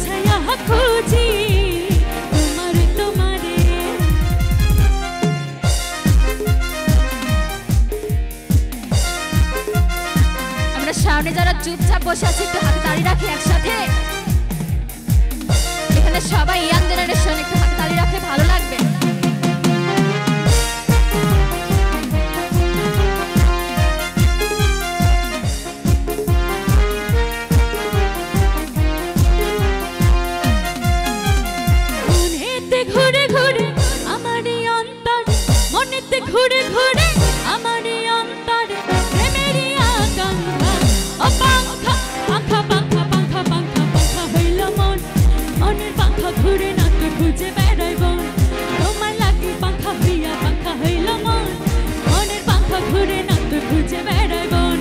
ছায়া খুঁজি তোমারে। আমরা সামনে যারা চুপচাপ বসে আছি একটু হাতে তালি রাখি একসাথে। এখানে সবাই ইয়াং জেনারেশন, একটু হাতে তালি রাখলে ভালো লাগবে। ঘুরে ঘুরে আমার অন্তর, মনেতে ঘুরে ঘুরে আমার অন্তর, প্রেমের আকাঙ্ক্ষা ও পাখা পাখা পাখা পাখা পাখা পাখা হইল মন। মনের পাখা ঘুরে না তো খুঁজে বেড়াই বন, তোমার লাগে পাখা হইয়া পাখা হইল মন। মনের পাখা ঘুরে না তো খুঁজে বেড়াই বন।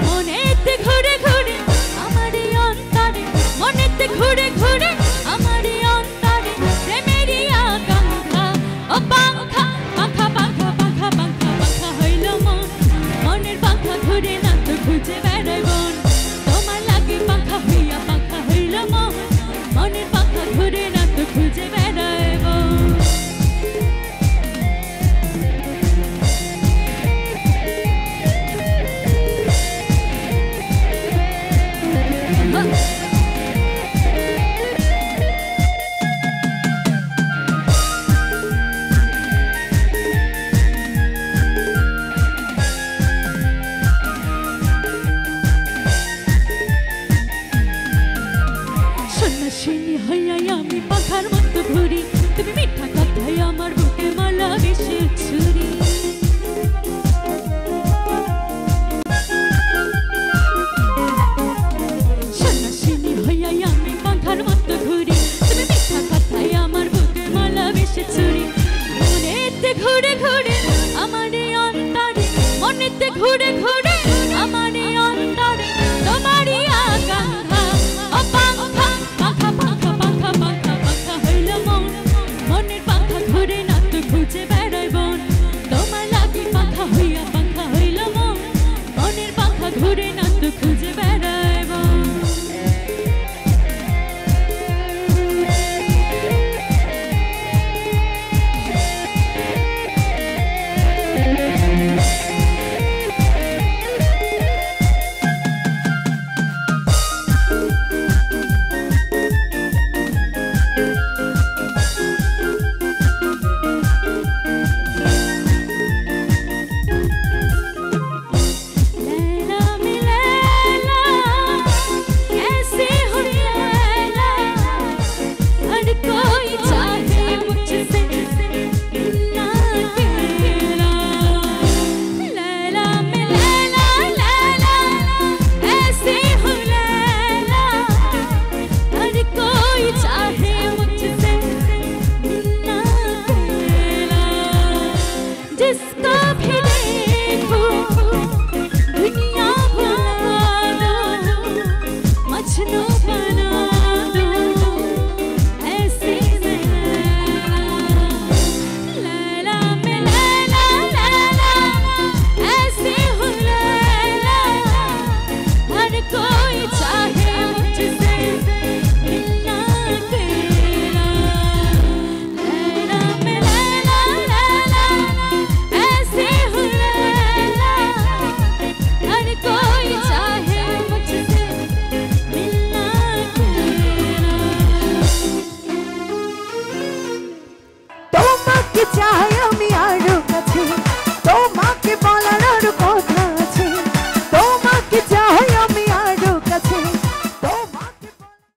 মনেতে ঘুরে ঘুরে আমার অন্তরে, মনেতে ঘুরে ঘুরে আমার অন্তরে, প্রেমের আকাঙ্ক্ষা ও পাখা পাখা পাখা পাখা পাখা পাখা হইল মন। মনের পাখা ঘুরে না তো খুঁজে বেড়াই বন, তোমার লাগে পাখা হইয়া পাখা হইল মন। মনের পাখা ঘুরে না তো খুঁজে বেড়াই বন। সন্ন্যাসিনী হইয়াই আমি পাখার মতো ঘুরি, তুমি মিঠা কথায় আমার বুকে মালা বেশি ছুরি।